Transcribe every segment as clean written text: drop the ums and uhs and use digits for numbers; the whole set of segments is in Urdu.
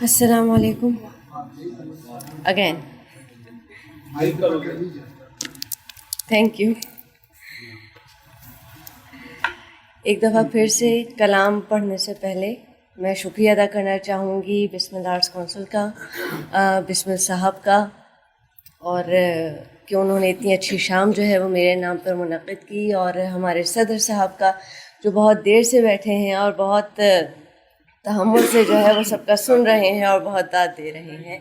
السلام علیکم اگین. Thank you. ایک دفعہ پھر سے کلام پڑھنے سے پہلے میں شکریہ ادا کرنا چاہوں گی بسم اللہ آرٹس کونسل کا، بسم اللہ صاحب کا، اور کہ انہوں نے اتنی اچھی شام جو ہے وہ میرے نام پر منعقد کی، اور ہمارے صدر صاحب کا جو بہت دیر سے بیٹھے ہیں اور بہت تحمل سے جو ہے وہ سب کا سن رہے ہیں اور بہت داد دے رہے ہیں.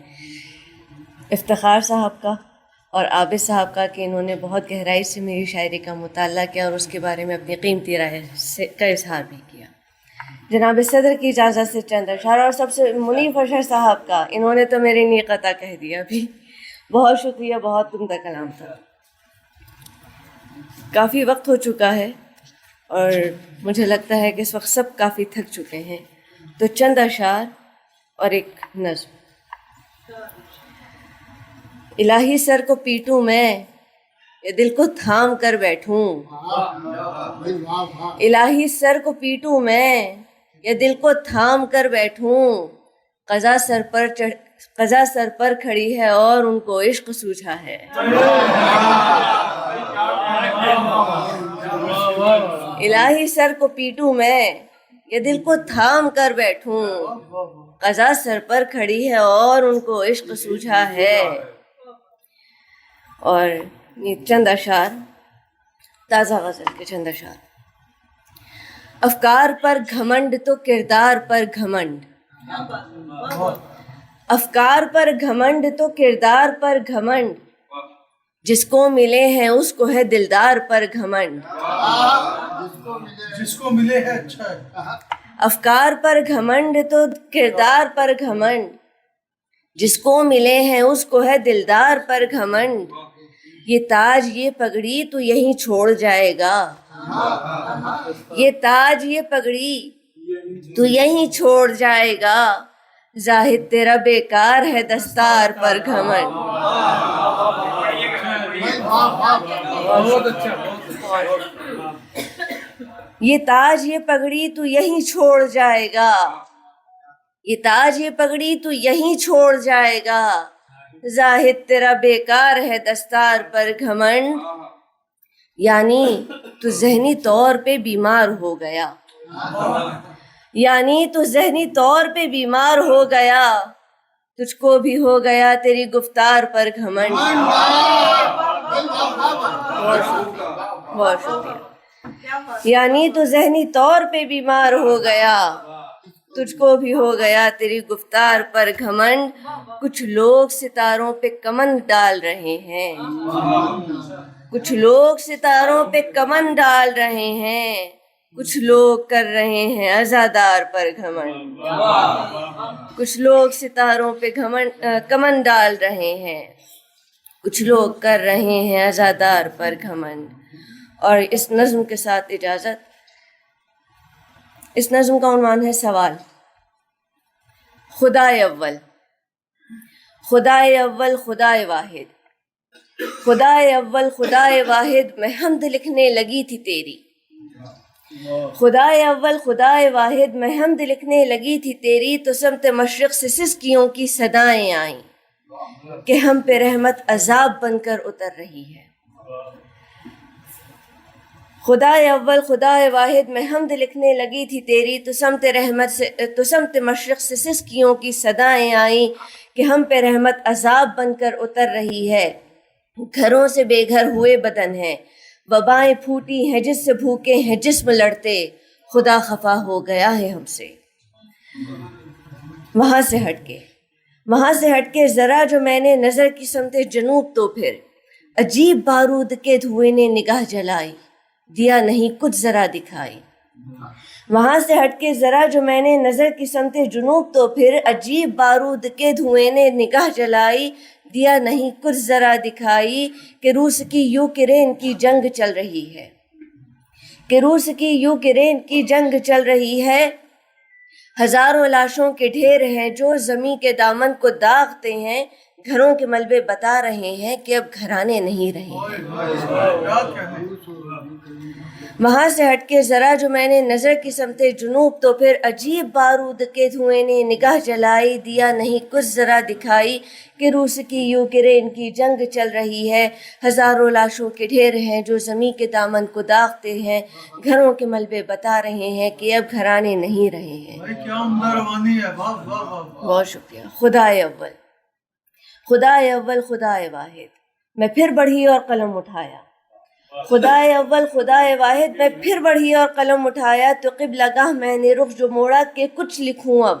افتخار صاحب کا اور عابد صاحب کا کہ انہوں نے بہت گہرائی سے میری شاعری کا مطالعہ کیا اور اس کے بارے میں اپنی قیمتی رائے کا اظہار بھی کیا. جناب صدر کی اجازت سے چند اشعار، اور سب سے منیف اشر صاحب کا، انہوں نے تو میری نیقطع کہہ دیا بھی. بہت شکریہ، بہت عمدہ کلام تھا. کافی وقت ہو چکا ہے اور مجھے لگتا ہے کہ اس وقت سب کافی تھک چکے ہیں، تو چند اشعار اور ایک نظم. الہی سر کو پیٹوں میں یا دل کو تھام کر بیٹھوں، الہی سر کو پیٹوں میں یا دل کو تھام کر بیٹھوں، قضا سر پر کھڑی ہے اور ان کو عشق سوجھا ہے. الہی سر کو پیٹوں میں یا دل کو تھام کر بیٹھوں، قضا سر پر کھڑی ہے اور ان کو عشق سوجھا ہے. اور یہ چند اشعار تازہ غزل کے چند اشعار. افکار پر گھمنڈ تو کردار پر گھمنڈ، افکار پر گھمنڈ تو کردار پر گھمنڈ، جس کو ملے ہیں اس کو ہے دلدار پر گھمنڈ. جس کو ملے ہے اچھا ہے. افکار پر گھمنڈ تو کردار پر گھمنڈ، جس کو ملے ہیں اس کو ہے دلدار پر گھمنڈ. یہ تاج یہ پگڑی تو یہیں چھوڑ جائے گا، یہ تاج یہ پگڑی تو یہیں چھوڑ جائے گا، زاہد تیرا بیکار ہے دستار پر گھمنڈ. یہ تاج یہ پگڑی تو یہیں چھوڑ جائے گا، یہ تاج یہ پگڑی تو یہیں چھوڑ جائے گا، زاہد تیرا بیکار ہے دستار پر گھمنڈ. یعنی تو ذہنی طور پہ بیمار ہو گیا، یعنی تو ذہنی طور پہ بیمار ہو گیا، تجھ کو بھی ہو گیا تیری گفتار پر گھمنڈ. بہت شکریہ. یعنی تو ذہنی طور پہ بیمار ہو گیا، تجھ کو بھی ہو گیا تیری گفتار پر گھمنڈ. کچھ لوگ ستاروں پہ کمند ڈال رہے ہیں، کچھ لوگ ستاروں پہ کمند ڈال رہے ہیں، کچھ لوگ کر رہے ہیں عزادار پر گھمنڈ. کچھ لوگ ستاروں پہ کمند ڈال رہے ہیں، کچھ لوگ کر رہے ہیں عزادار پر گھمنڈ. اور اس نظم کے ساتھ اجازت. اس نظم کا عنوان ہے سوال. خدائے اول، خدائے اول خدائے واحد، خدائے اول خدائے واحد، میں حمد لکھنے لگی تھی تیری. خدائے اول خدائے واحد، میں حمد لکھنے لگی تھی تیری، تو سمت مشرق سے سسکیوں کی صدائیں آئیں کہ ہم پہ رحمت عذاب بن کر اتر رہی ہے. خدائے اول خدائے واحد، میں حمد لکھنے لگی تھی تیری، تو سمت مشرق سے سسکیوں کی صدائیں آئیں کہ ہم پہ رحمت عذاب بن کر اتر رہی ہے. گھروں سے بے گھر ہوئے بدن ہیں، وبائیں پھوٹی ہیں جس سے بھوکے ہیں جسم لڑتے، خدا خفا ہو گیا ہے ہم سے. وہاں سے ہٹ کے ذرا جو میں نے نظر کی سمت جنوب، تو پھر عجیب بارود کے دھوئے نے نگاہ جلائی، دیا نہیں کچھ ذرا دکھائی. وہاں سے ہٹ کے ذرا جو میں نے نظر کی سمت جنوب، تو پھر عجیب بارود کے دھوئے نے نگاہ جلائی، دیا نہیں کچھ ذرا دکھائی. کہ روس کی یوکرین کی جنگ چل رہی ہے، کہ روس کی یوکرین کی جنگ چل رہی ہے، ہزاروں لاشوں کے ڈھیر ہیں جو زمیں کے دامن کو داغتے ہیں. گھروں کے ملبے بتا رہے ہیں کہ اب گھرانے نہیں رہے ہیں. وہاں سے ہٹ کے ذرا جو میں نے نظر کی سمت جنوب تو پھر عجیب بارود کے دھوئیں نے نگاہ جلائی، دیا نہیں کچھ ذرا دکھائی کہ روس کی یوکرین کی جنگ چل رہی ہے، ہزاروں لاشوں کے ڈھیر ہیں جو زمین کے دامن کو داغتے ہیں، گھروں کے ملبے بتا رہے ہیں کہ اب گھرانے نہیں رہے ہیں۔ بھائی کیا عمدہ روانی ہے، واہ واہ واہ واہ۔ بہت شکریہ۔ خدائے اول، خدائے اول، خدائے واحد، میں پھر بڑھی اور قلم اٹھایا۔ خدائے اول، خدائے واحد، میں پھر بڑھی اور قلم اٹھایا تو قبلہ گاہ میں نے رخ جو موڑا کہ کچھ لکھوں اب۔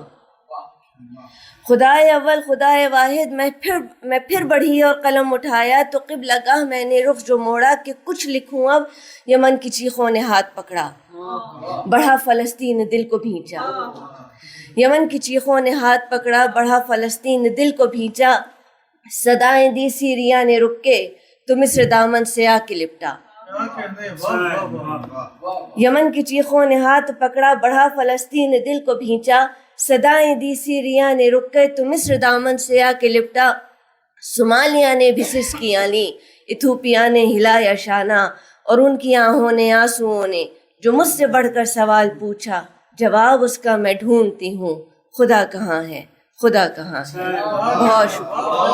خدائے اول، خدائے واحد، میں پھر بڑھی اور قلم اٹھایا تو قبلہ گاہ میں نے رخ جو موڑا کہ کچھ لکھوں اب۔ یمن کی چیخوں نے ہاتھ پکڑا، بڑھا فلسطین دل کو بھینچا۔ یمن کی چیخوں نے ہاتھ پکڑا، بڑھا فلسطین دل کو بھینچا۔ صدائیں دی سیریا نے رک کے تو مصر دامن سے آ کے لپٹا۔ کیا کہنے، واہ واہ واہ۔ یمن کی چیخوں نے ہاتھ پکڑا، بڑھا فلسطین دل کو بھینچا۔ صدائیں دی سیریا نے رک کے تو مصر دامن سے آ کے لپٹا۔ صومالیہ نے بھی سسکیاں لی، ایتھوپیا نے ہلایا شانہ، اور ان کی آنکھوں نے آنسوؤں نے جو مجھ سے بڑھ کر سوال پوچھا، جواب اس کا میں ڈھونڈتی ہوں، خدا کہاں ہے، خدا کہاں ہے۔ بہت شکریہ۔